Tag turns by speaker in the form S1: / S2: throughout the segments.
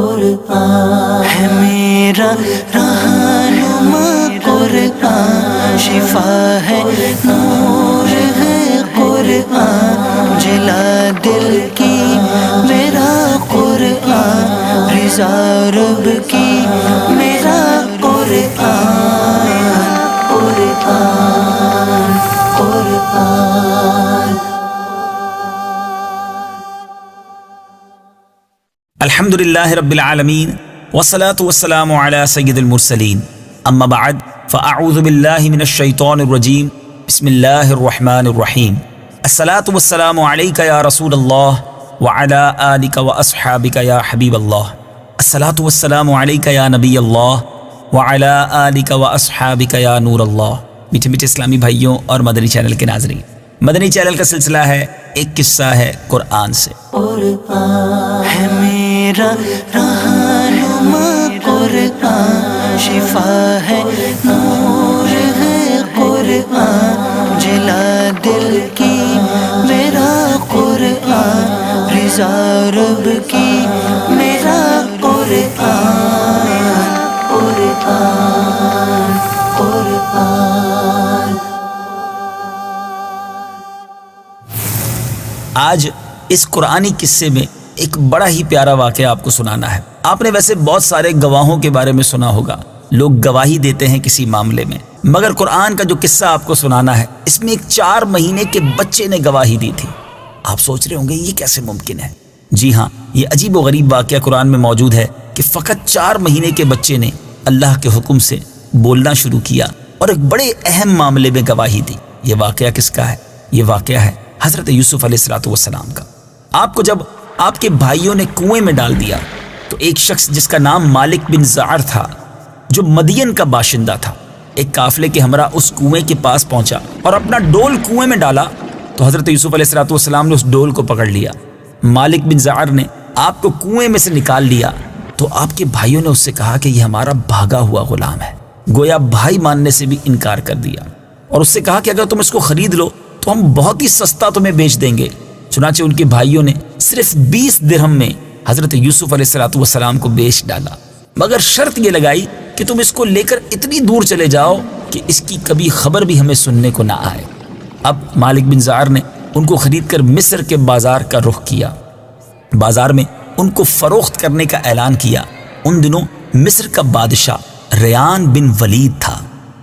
S1: قرآن ہے میرا رہنما قرآن، شفا ہے نور ہے قرآن، جلا دل کی میرا قرآن، رضا رب کی میرا قرآن، قرآن قرآن۔
S2: الحمدللہ رب العالمین والصلاة والسلام علی سید المرسلین، اما بعد فاعوذ باللہ من الشیطان الرجیم، بسم اللہ الرحمن الرحیم۔ الصلاة والسلام علیک یا رسول اللہ وعلی آلک واصحابک یا حبیب اللہ، الصلاة والسلام علیک یا نبی اللہ وعلی آلک واصحابک یا نور اللہ۔ میٹھے میٹھے اسلامی بھائیوں اور مدنی چینل کے ناظرین، مدنی چینل کا سلسلہ ہے ایک قصہ ہے قرآن سے۔
S1: قرآن ہے میرا رہنما قرآن، شفا ہے نور ہے قرآن، جلا دل کی میرا قرآن، رضا رب کی میرا قرآن، قرآن قرآن۔
S2: آج اس قرآنی قصے میں ایک بڑا ہی پیارا واقعہ آپ کو سنانا ہے۔ آپ نے ویسے بہت سارے گواہوں کے بارے میں سنا ہوگا، لوگ گواہی دیتے ہیں کسی معاملے میں، مگر قرآن کا جو قصہ آپ کو سنانا ہے اس میں ایک 4 مہینے کے بچے نے گواہی دی تھی۔ آپ سوچ رہے ہوں گے یہ کیسے ممکن ہے؟ جی ہاں، یہ عجیب و غریب واقعہ قرآن میں موجود ہے کہ فقط 4 مہینے کے بچے نے اللہ کے حکم سے بولنا شروع کیا اور ایک بڑے اہم معاملے میں گواہی دی۔ یہ واقعہ کس کا ہے؟ یہ واقعہ ہے حضرت یوسف علیہ السلام کا۔ آپ کو جب آپ کے بھائیوں نے کنویں میں ڈال دیا تو ایک شخص جس کا نام مالک بن زعر تھا، جو مدین کا باشندہ تھا، ایک قافلے کے ہمراہ اس کنویں کے پاس پہنچا اور اپنا ڈول کنویں میں ڈالا تو حضرت یوسف علیہ السلام نے اس ڈول کو پکڑ لیا۔ مالک بن زعر نے آپ کو کنویں میں سے نکال لیا تو آپ کے بھائیوں نے اس سے کہا کہ یہ ہمارا بھاگا ہوا غلام ہے۔ گویا بھائی ماننے سے بھی انکار کر دیا اور اس سے کہا کہ اگر تم اس کو خرید لو تو ہم بہت ہی سستا تمہیں بیچ دیں گے۔ چنانچہ ان کے بھائیوں نے صرف 20 درہم میں حضرت یوسف علیہ السلام کو بیچ ڈالا، مگر شرط یہ لگائی کہ تم اس کو لے کر اتنی دور چلے جاؤ کہ اس کی کبھی خبر بھی ہمیں سننے کو نہ آئے۔ اب مالک بن زعر نے ان کو خرید کر مصر کے بازار کا رخ کیا۔ بازار میں ان کو فروخت کرنے کا اعلان کیا۔ ان دنوں مصر کا بادشاہ ریان بن ولید تھا۔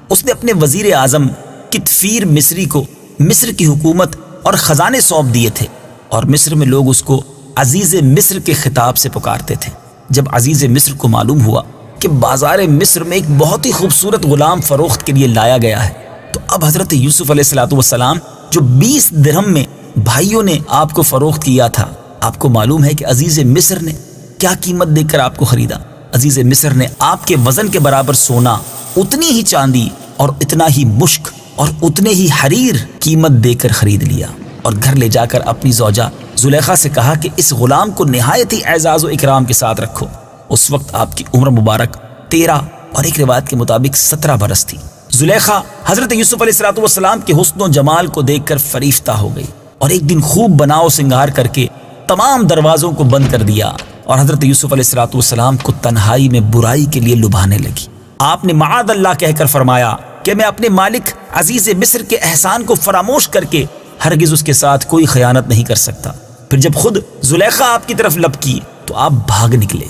S2: اس نے اپنے وزیر اعظم کتفیر مصری کو مصر کی حکومت اور خزانے سونپ دیے تھے، اور مصر میں لوگ اس کو عزیز مصر کے خطاب سے پکارتے تھے۔ جب عزیز مصر کو معلوم ہوا کہ بازار مصر میں ایک بہت ہی خوبصورت غلام فروخت کے لیے لایا گیا ہے تو اب حضرت یوسف علیہ السلام جو 20 درہم میں بھائیوں نے آپ کو فروخت کیا تھا، آپ کو معلوم ہے کہ عزیز مصر نے کیا قیمت دے کر آپ کو خریدا۔ عزیز مصر نے آپ کے وزن کے برابر سونا، اتنی ہی چاندی اور اتنا ہی مشک اور اتنے ہی حریر قیمت دے کر خرید لیا، اور گھر لے جا کر اپنی زوجہ زلیخا سے کہا کہ اس غلام کو نہایت ہی اعزاز و اکرام کے ساتھ رکھو۔ اس وقت آپ کی عمر مبارک 13 اور ایک روایت کے مطابق 17 برس تھی۔ زلیخا حضرت یوسف علیہ السلام کے حسن و جمال کو دیکھ کر فریفتہ ہو گئی اور ایک دن خوب بناؤ سنگار کر کے تمام دروازوں کو بند کر دیا اور حضرت یوسف علیہ السلام کو تنہائی میں برائی کے لیے لبھانے لگی۔ آپ نے معاذ اللہ کہہ کر فرمایا کہ میں اپنے مالک عزیز مصر کے احسان کو فراموش کر کے ہرگز اس کے ساتھ کوئی خیانت نہیں کر سکتا۔ پھر جب خود زلیخا آپ کی طرف لپکی تو آپ بھاگ نکلے۔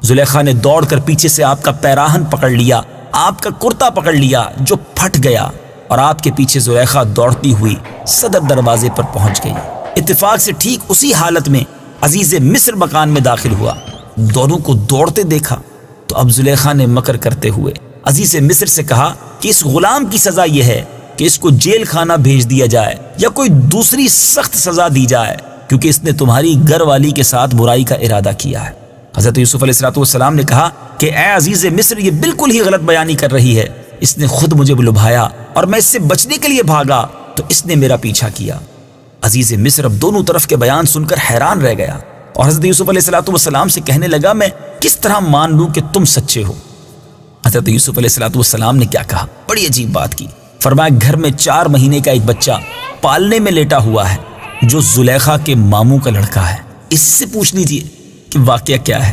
S2: زلیخا نے دوڑ کر پیچھے سے آپ کا پیراہن پکڑ لیا، آپ کا کرتا پکڑ لیا جو پھٹ گیا، اور آپ کے پیچھے زلیخا دوڑتی ہوئی صدر دروازے پر پہنچ گئی۔ اتفاق سے ٹھیک اسی حالت میں عزیز مصر مکان میں داخل ہوا۔ دونوں کو دوڑتے دیکھا تو اب زلیخا نے مکر کرتے ہوئے عزیز مصر سے کہا کہ اس غلام کی سزا یہ ہے کہ اس کو جیل خانہ بھیج دیا جائے یا کوئی دوسری سخت سزا دی جائے، کیونکہ اس نے تمہاری گھر والی کے ساتھ برائی کا ارادہ کیا ہے۔ حضرت یوسف علیہ السلام نے کہا کہ اے عزیز مصر، یہ بالکل ہی غلط بیانی کر رہی ہے۔ اس نے خود مجھے لبھایا اور میں اس سے بچنے کے لیے بھاگا تو اس نے میرا پیچھا کیا۔ عزیز مصر اب دونوں طرف کے بیان سن کر حیران رہ گیا اور حضرت یوسف علیہ السلام سے کہنے لگا میں کس طرح مان لوں کہ تم سچے ہو؟ حضرت یوسف علیہ السلام نے کیا کہا؟ بڑی عجیب بات کی۔ فرمایا گھر میں 4 مہینے کا ایک بچہ پالنے میں لیٹا ہوا ہے جو زلیخا کے ماموں کا لڑکا ہے، اس سے پوچھ لیجئے کہ واقعہ کیا ہے۔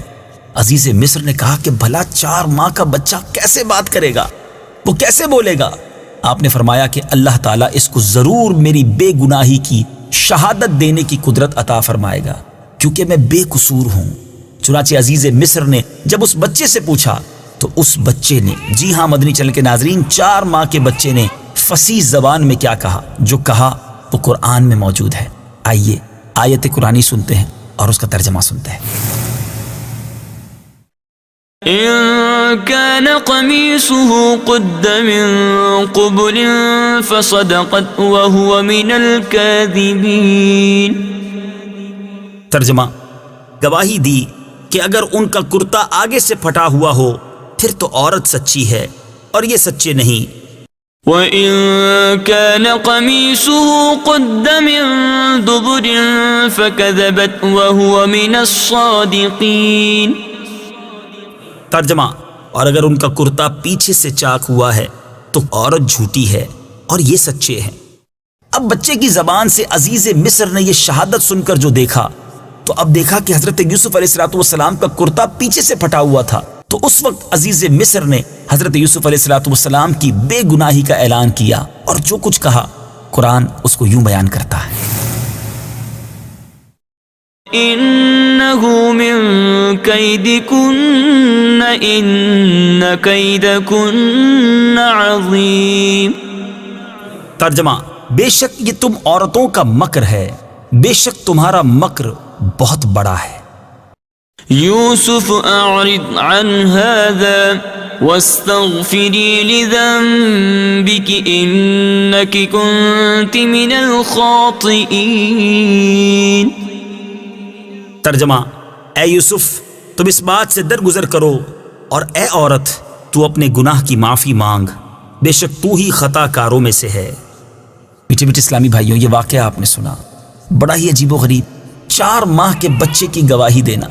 S2: عزیز مصر نے کہا کہ بھلا 4 ماہ کا بچہ کیسے بات کرے گا، وہ کیسے بولے گا؟ آپ نے فرمایا کہ اللہ تعالیٰ اس کو ضرور میری بے گناہی کی شہادت دینے کی قدرت عطا فرمائے گا، کیونکہ میں بے قصور ہوں۔ چنانچہ عزیز مصر نے جب اس بچے سے پوچھا تو اس بچے نے، جی ہاں مدنی چینل کے ناظرین، 4 ماہ کے بچے نے فصیح زبان میں کیا کہا؟ جو کہا وہ قرآن میں موجود ہے۔ آئیے آیت قرآنی سنتے ہیں اور اس کا ترجمہ سنتے ہیں۔
S3: إن كان قميصه قد من قبل فصدقت وهو من الكاذبين۔
S2: ترجمہ، گواہی دی کہ اگر ان کا کرتا آگے سے پھٹا ہوا ہو پھر تو عورت سچی ہے اور یہ سچے نہیں۔
S3: وَإِن كَانَ قَمِيصُهُ قُدَّ مِن دُبُرٍ فَكَذَبَتْ وَهُوَ مِنَ الصَّادِقِينَ۔
S2: ترجمہ، اور اگر ان کا کرتا پیچھے سے چاک ہوا ہے تو عورت جھوٹی ہے اور یہ سچے ہیں۔ اب بچے کی زبان سے عزیز مصر نے یہ شہادت سن کر جو دیکھا تو اب دیکھا کہ حضرت یوسف علیہ السلام کا کرتا پیچھے سے پھٹا ہوا تھا، تو اس وقت عزیز مصر نے حضرت یوسف علیہ السلام کی بے گناہی کا اعلان کیا، اور جو کچھ کہا قرآن اس کو یوں بیان کرتا ہے۔
S3: إِنَّهُ مِن كَيْدِكُنَّ إِنَّ كَيْدَكُنَّ عَظِيمٌ۔
S2: ترجمہ، بے شک یہ تم عورتوں کا مکر ہے، بے شک تمہارا مکر بہت بڑا ہے۔
S3: يوسف أعرض عن هذا واستغفري لذنبك إنك كنت من الخاطئين۔
S2: ترجمہ، اے یوسف تم اس بات سے درگزر کرو، اور اے عورت تو اپنے گناہ کی معافی مانگ، بے شک تو ہی خطا کاروں میں سے ہے۔ میٹھے میٹھے اسلامی بھائیوں، یہ واقعہ آپ نے سنا، بڑا ہی عجیب و غریب، 4 ماہ کے بچے کی گواہی دینا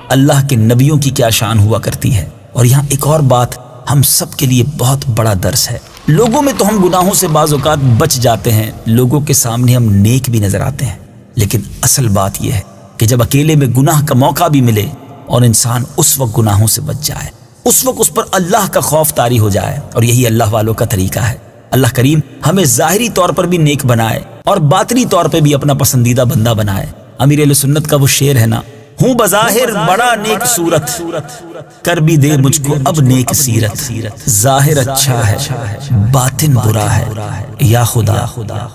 S2: اللہ کے نبیوں کی کیا شان ہوا کرتی ہے۔ اور یہاں ایک اور بات ہم سب کے لیے بہت بڑا درس ہے۔ لوگوں میں تو ہم گناہوں سے بعض اوقات بچ جاتے ہیں، لوگوں کے سامنے ہم نیک بھی نظر آتے ہیں، لیکن اصل بات یہ ہے کہ جب اکیلے میں گناہ کا موقع بھی ملے اور انسان اس وقت گناہوں سے بچ جائے، اس وقت اس پر اللہ کا خوف طاری ہو جائے، اور یہی اللہ والوں کا طریقہ ہے۔ اللہ کریم ہمیں ظاہری طور پر بھی نیک بنائے اور باطنی طور پہ بھی اپنا پسندیدہ بندہ بنائے۔ امیر اہل سنت کا وہ شعر ہے نا، ہوں بظاہر بڑا نیک صورت، کر بھی دے مجھ کو اب نیک سیرت، ظاہر اچھا ہے باطن برا ہے، یا خدا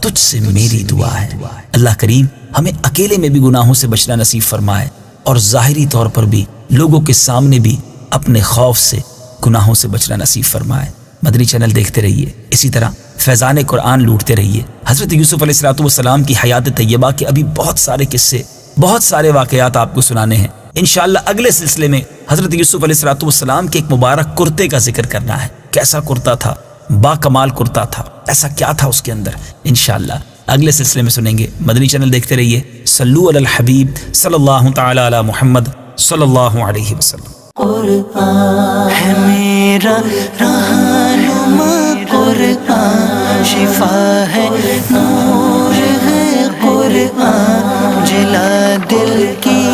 S2: تجھ سے میری دعا ہے۔ اللہ کریم ہمیں اکیلے میں بھی گناہوں سے بچنا نصیب فرمائے، اور ظاہری طور پر بھی لوگوں کے سامنے بھی اپنے خوف سے گناہوں سے بچنا نصیب فرمائے۔ مدنی چینل دیکھتے رہیے، اسی طرح فیضان قرآن لوٹتے رہیے۔ حضرت یوسف علیہ السلام کی حیات طیبہ کے ابھی بہت سارے قصے، بہت سارے واقعات آپ کو سنانے ہیں۔ انشاءاللہ اگلے سلسلے میں حضرت یوسف علیہ السلام کے ایک مبارک کرتے کا ذکر کرنا ہے۔ کیسا کرتا تھا، با کمال کرتا تھا، ایسا کیا تھا اس کے اندر، انشاءاللہ اگلے سلسلے میں سنیں گے۔ مدنی چینل دیکھتے رہیے۔ صلو علی الحبیب صلی اللہ تعالی علی محمد صلی اللہ علیہ وسلم۔
S1: قرآن ہے میرا رہنما، قرآن شفا ہے، نور ہے قرآن، جلا دل کی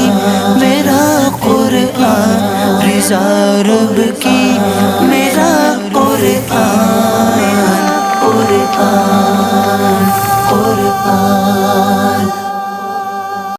S1: میرا قرآن، رضا رب کی میرا قرآن، قرآن